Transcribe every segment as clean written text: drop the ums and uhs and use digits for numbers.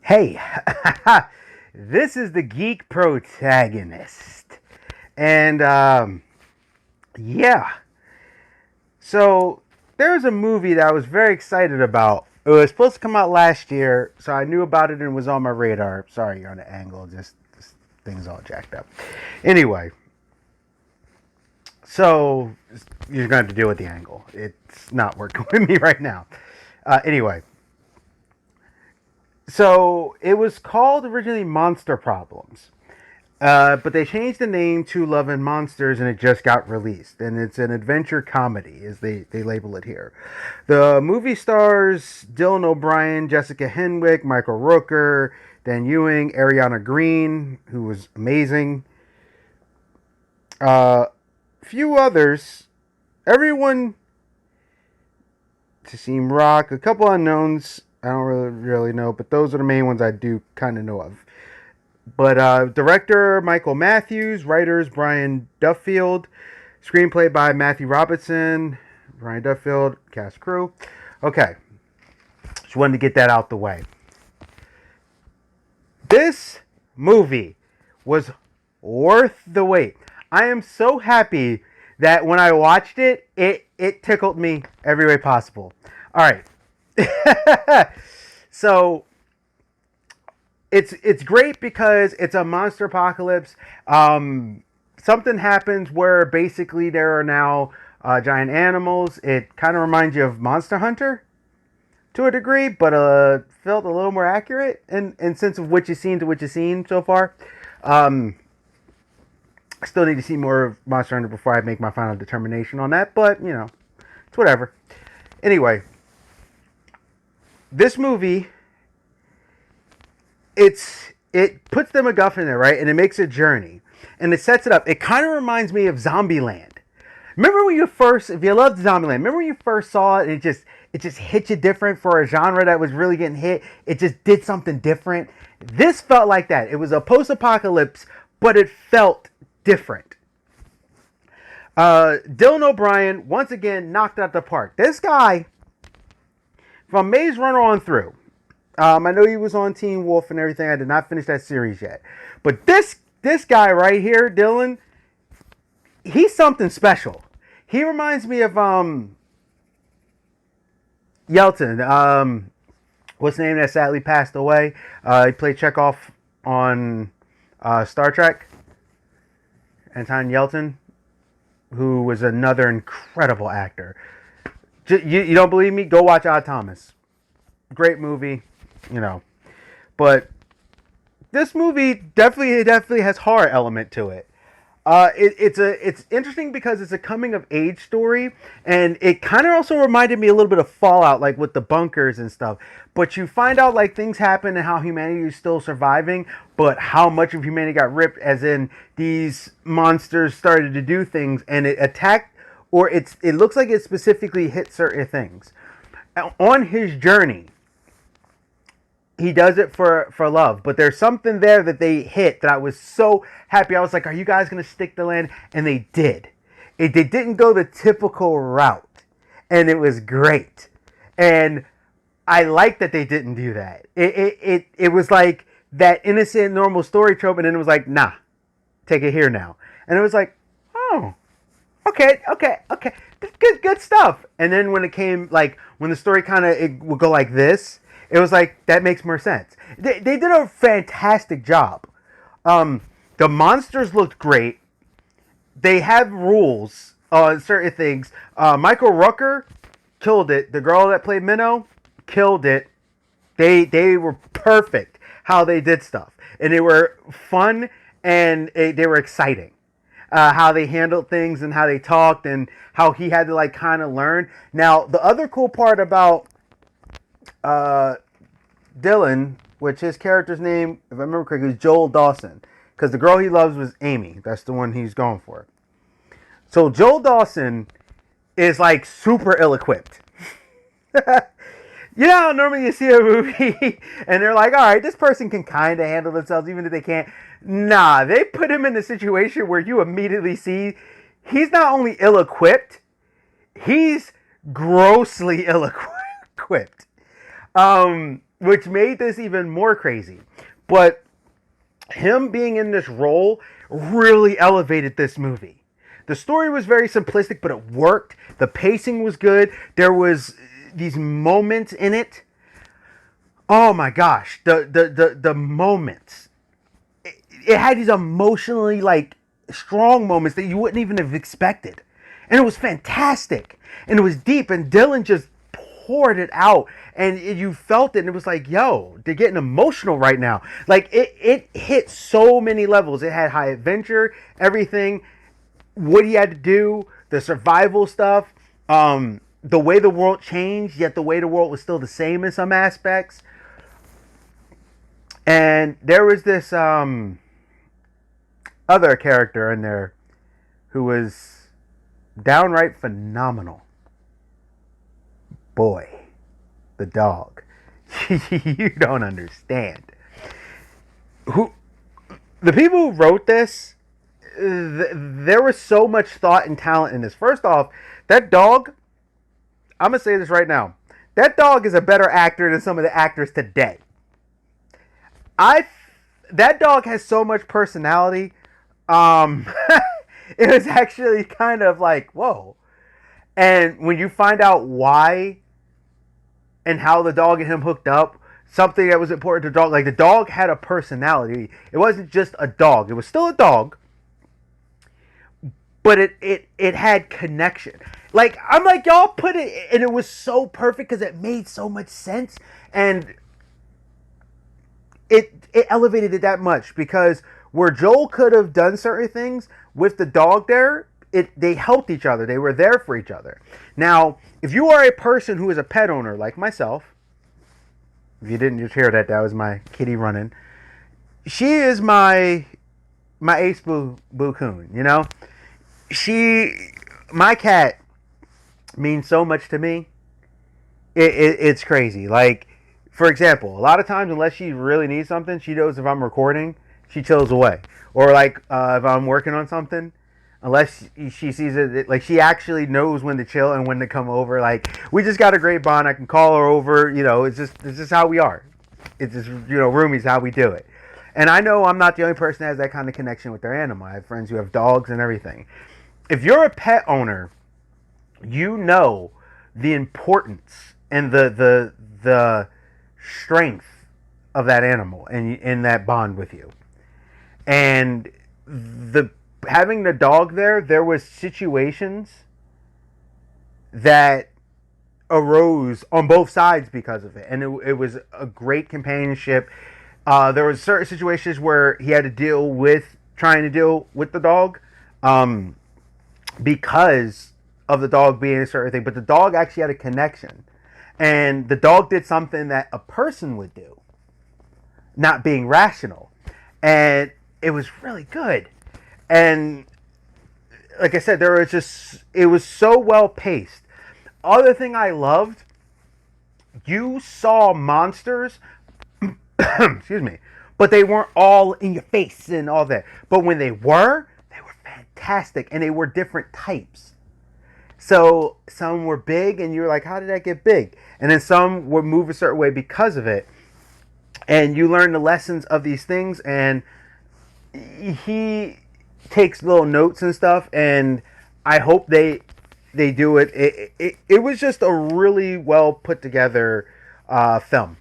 Hey, this is the Geek Protagonist. And, yeah. So, there's a movie that I was very excited about. It was supposed to come out last year, so I knew about it and it was on my radar. Sorry, you're on the angle. Just thing's all jacked up. Anyway, so you're going to have to deal with the angle. It's not working with me right now. Anyway, so it was called originally Monster Problems. But they changed the name to Love and Monsters and it just got released. And it's an adventure comedy, as they label it here. The movie stars Dylan O'Brien, Jessica Henwick, Michael Rooker, Dan Ewing, Ariana Green, who was amazing. Few others. Everyone to seem rock. A couple unknowns I don't really know, but those are the main ones I do kind of know of. But director Michael Matthews, writers Brian Duffield, screenplay by Matthew Robertson, Brian Duffield, cast crew. Okay, just wanted to get that out the way. This movie was worth the wait. I am so happy that when I watched it, it tickled me every way possible. All right. So it's great because it's a monster apocalypse. Something happens where basically there are now giant animals. It kind of reminds you of Monster Hunter to a degree, but felt a little more accurate in sense of what you've seen to what you've seen so far. I still need to see more of Monster Hunter before I make my final determination on that, but you know, it's whatever. Anyway, this movie, it puts the MacGuffin there, right? And it makes a journey. And it sets it up. It kind of reminds me of Zombieland. Remember when you first, if you loved Zombieland, remember when you first saw it, it just hit you different for a genre that was really getting hit. It just did something different. This felt like that. It was a post-apocalypse, but it felt different. Dylan O'Brien, once again, knocked out the park. This guy, from Maze Runner on through, I know he was on Teen Wolf and everything. I did not finish that series yet. But this guy right here, Dylan, he's something special. He reminds me of Yelton. What's the name that sadly passed away? He played Chekhov on Star Trek. Anton Yelton, who was another incredible actor. You don't believe me? Go watch Odd Thomas. Great movie. You know, but this movie definitely has horror element to it. It's interesting because it's a coming of age story, and it kind of also reminded me a little bit of Fallout, like with the bunkers and stuff. But you find out like things happen and how humanity is still surviving, but how much of humanity got ripped, as in these monsters started to do things and it attacked, or it looks like it specifically hit certain things. On his journey, he does it for love, but there's something there that they hit that I was so happy. I was like, are you guys going to stick the land? And they did. They didn't go the typical route, and it was great. And I like that they didn't do that. It was like that innocent, normal story trope, and then it was like, nah, take it here now. And it was like, oh, okay. Good stuff. And then when it came, like, when the story kind of, it would go like this, it was like, that makes more sense. They did a fantastic job. The monsters looked great. They have rules on certain things. Michael Rooker killed it. The girl that played Minnow killed it. They were perfect how they did stuff. And they were fun and they were exciting. How they handled things and how they talked and how he had to like kind of learn. Now, the other cool part about Dylan, which his character's name, if I remember correctly, is Joel Dawson. Because the girl he loves was Amy. That's the one he's going for. So Joel Dawson is like super ill-equipped. You know how normally you see a movie and they're like, all right, this person can kind of handle themselves even if they can't. Nah, they put him in a situation where you immediately see he's not only ill-equipped, he's grossly ill-equipped. which made this even more crazy. But him being in this role really elevated this movie. The story was very simplistic, but it worked. The pacing was good. There was these moments in it. Oh my gosh, the moments. It had these emotionally like strong moments that you wouldn't even have expected. And it was fantastic. And it was deep, and Dylan just poured it out, and you felt it, and it was like, yo, they're getting emotional right now. Like it hit so many levels. It had high adventure, everything, what he had to do, the survival stuff, the way the world changed, yet the way the world was still the same in some aspects. And there was this other character in there who was downright phenomenal. Boy, the dog. You don't understand. Who the people who wrote this? There was so much thought and talent in this. First off, that dog. I'm gonna say this right now. That dog is a better actor than some of the actors today. I that dog has so much personality. It was actually kind of like, whoa. And when you find out why and how the dog and him hooked up, something that was important to the dog, like the dog had a personality. It wasn't just a dog. It was still a dog, but it had connection. Like, I'm like, y'all put it, and it was so perfect because it made so much sense, and it elevated it that much, because where Joel could have done certain things with the dog there, they helped each other. They were there for each other. Now, if you are a person who is a pet owner like myself, if you didn't just hear that, that was my kitty running. She is my ace boo coon, you know? My cat means so much to me. It's crazy. Like, for example, a lot of times, unless she really needs something, she knows if I'm recording, she chills away. Or like if I'm working on something, unless she sees it, like she actually knows when to chill and when to come over. Like, we just got a great bond. I can call her over. You know, it's just how we are. It's just, roomies, how we do it. And I know I'm not the only person that has that kind of connection with their animal. I have friends who have dogs and everything. If you're a pet owner, you know the importance and the strength of that animal and in that bond with you. And having the dog there was situations that arose on both sides because of it, and it was a great companionship. There was certain situations where he had to trying to deal with the dog, because of the dog being a certain thing, but the dog actually had a connection, and the dog did something that a person would do, not being rational, and it was really good. And like I said, it was so well paced. Other thing I loved, you saw monsters, excuse me, but they weren't all in your face and all that. But when they were fantastic, and they were different types. So some were big, and you were like, how did that get big? And then some would move a certain way because of it. And you learn the lessons of these things, and he takes little notes and stuff, and I hope they do it. It was just a really well put together film.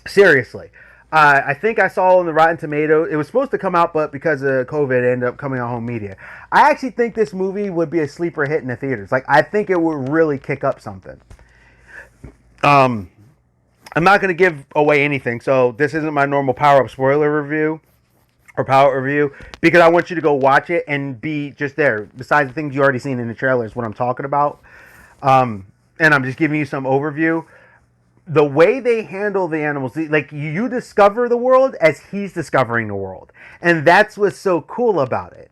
Seriously. I think I saw on the Rotten Tomatoes, it was supposed to come out, but because of COVID, it ended up coming on home media. I actually think this movie would be a sleeper hit in the theaters. Like, I think it would really kick up something. I'm not going to give away anything, so this isn't my normal Power Up spoiler review or Power review, because I want you to go watch it and be just there. Besides the things you already seen in the trailers, what I'm talking about. And I'm just giving you some overview. The way they handle the animals, like, you discover the world as he's discovering the world. And that's what's so cool about it.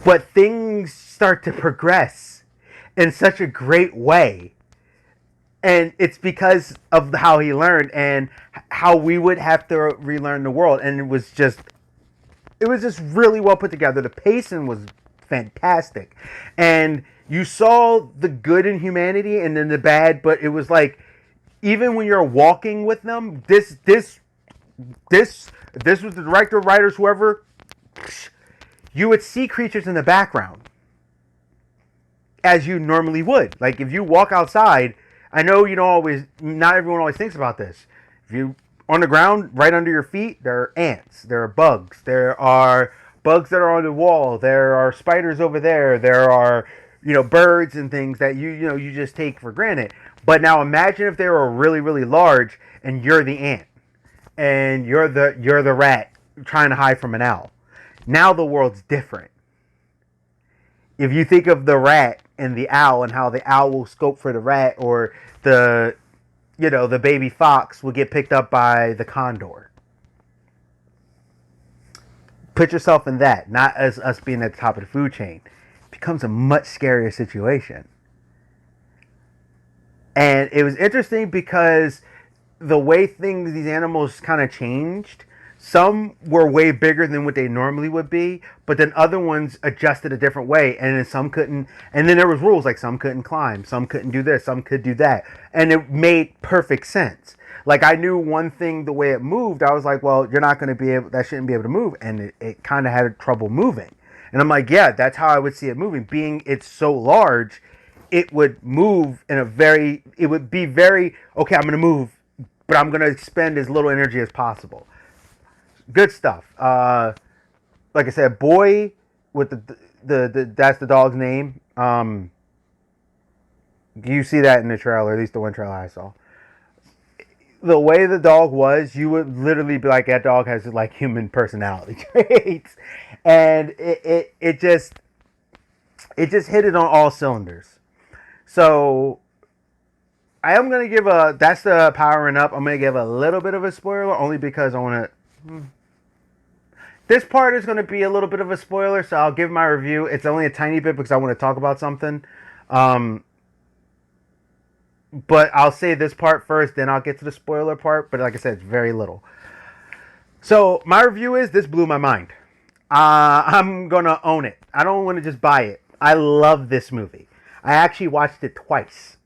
But things start to progress in such a great way. And it's because of how he learned and how we would have to relearn the world. And it was just really well put together. The pacing was fantastic. And you saw the good in humanity and then the bad, but it was like even when you're walking with them, this was the director, writers, whoever, you would see creatures in the background as you normally would. Like if you walk outside, I know you don't always, not everyone always thinks about this. If you on the ground right under your feet, there are ants, there are bugs, there are bugs that are on the wall, there are spiders over there, there are birds and things that you just take for granted. But now imagine if they were really really large and you're the ant and you're the rat trying to hide from an owl. Now the world's different. If you think of the rat and the owl and how the owl will scope for the rat, or the baby fox will get picked up by the condor. Put yourself in that, not as us being at the top of the food chain. It becomes a much scarier situation. And it was interesting because the way these animals kind of changed. Some were way bigger than what they normally would be, but then other ones adjusted a different way, and then some couldn't. And then there was rules like some couldn't climb, some couldn't do this, some could do that, and it made perfect sense. Like I knew one thing, the way it moved, I was like, well, you're not going to be able, that shouldn't be able to move, and it kind of had trouble moving. And I'm like, yeah, that's how I would see it moving. Being it's so large, it would move it would be very okay. I'm going to move, but I'm going to expend as little energy as possible. Good stuff. Like I said, boy with the that's the dog's name. You see that in the trailer, at least the one trailer I saw. The way the dog was, you would literally be like, that dog has like human personality traits, and it just hit it on all cylinders. So I am gonna give that's the powering up. I'm gonna give a little bit of a spoiler only because I want to. This part is going to be a little bit of a spoiler, so I'll give my review. It's only a tiny bit because I want to talk about something. But I'll say this part first, then I'll get to the spoiler part. But like I said, it's very little. So my review is, this blew my mind. I'm going to own it. I don't want to just buy it. I love this movie. I actually watched it twice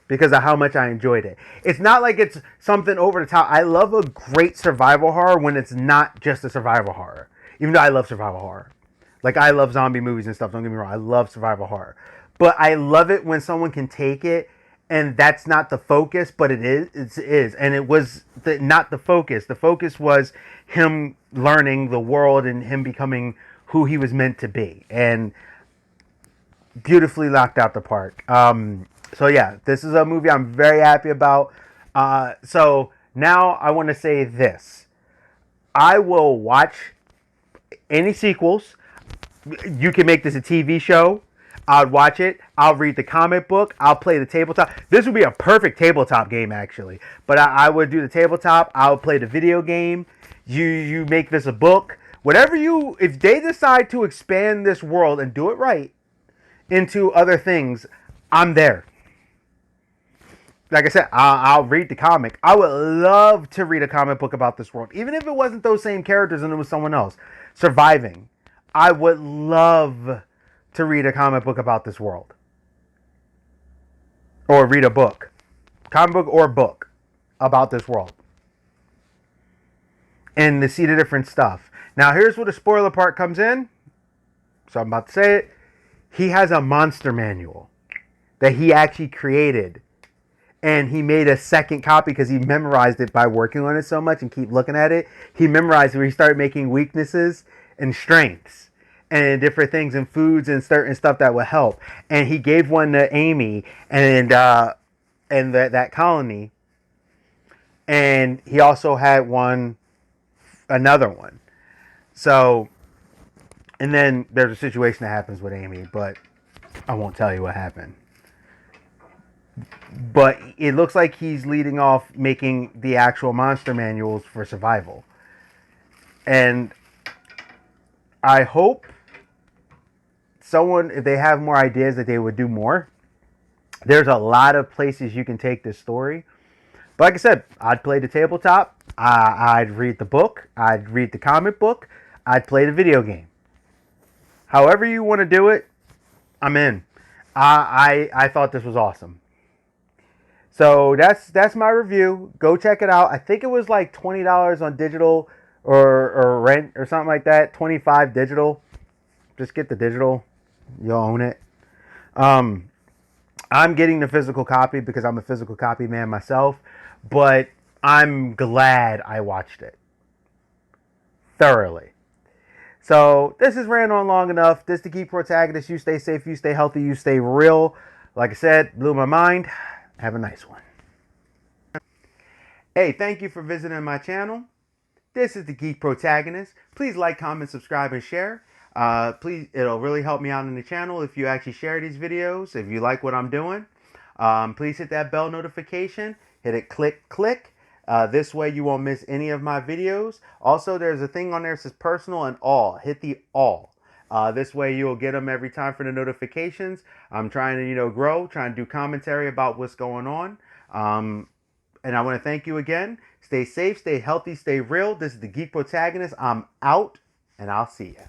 because of how much I enjoyed it. It's not like it's something over the top. I love a great survival horror when it's not just a survival horror. Even though I love survival horror. Like, I love zombie movies and stuff, don't get me wrong. I love survival horror. But I love it when someone can take it and that's not the focus, but it is. It is. And it was not the focus. The focus was him learning the world and him becoming who he was meant to be. And beautifully knocked out the park. So yeah, this is a movie I'm very happy about. So now I want to say this. I will watch any sequels. You can make this a TV show. I'll watch it. I'll read the comic book. I'll play the tabletop. This would be a perfect tabletop game, actually. But I would do the tabletop. I'll play the video game. You make this a book. Whatever if they decide to expand this world and do it right into other things, I'm there. Like I said, I'll read the comic. I would love to read a comic book about this world. Even if it wasn't those same characters and it was someone else. Surviving. I would love to read a comic book about this world. Or read a book. Comic book or book about this world. And to see the different stuff. Now here's where the spoiler part comes in. So I'm about to say it. He has a monster manual that he actually created. And he made a second copy because he memorized it by working on it so much and keep looking at it. He memorized it where he started making weaknesses and strengths and different things and foods and certain stuff that would help. And he gave one to Amy and that colony. And he also had another one. So, and then there's a situation that happens with Amy, but I won't tell you what happened. But it looks like he's leading off making the actual monster manuals for survival. And I hope if they have more ideas, that they would do more. There's a lot of places you can take this story. But like I said, I'd play the tabletop. I'd read the book. I'd read the comic book. I'd play the video game. However you want to do it, I'm in. I thought this was awesome. So that's my review. Go check it out. I think it was like $20 on digital or rent or something like that. 25 digital. Just get the digital. You'll own it. I'm getting the physical copy because I'm a physical copy man myself, but I'm glad I watched it thoroughly. So this has ran on long enough. This is the Geek Protagonist. You stay safe, you stay healthy, you stay real. Like I said, blew my mind. Have a nice one. Hey, thank you for visiting my channel. This is the Geek Protagonist. Please like, comment, subscribe, and share. Please, it'll really help me out in the channel if you actually share these videos. If you like what I'm doing, please hit that bell notification. Hit it, click. This way you won't miss any of my videos. Also, there's a thing on there that says personal and all. Hit the all. This way you'll get them every time for the notifications. I'm trying to, grow, trying to do commentary about what's going on. And I want to thank you again. Stay safe, stay healthy, stay real. This is the Geek Protagonist. I'm out, and I'll see you.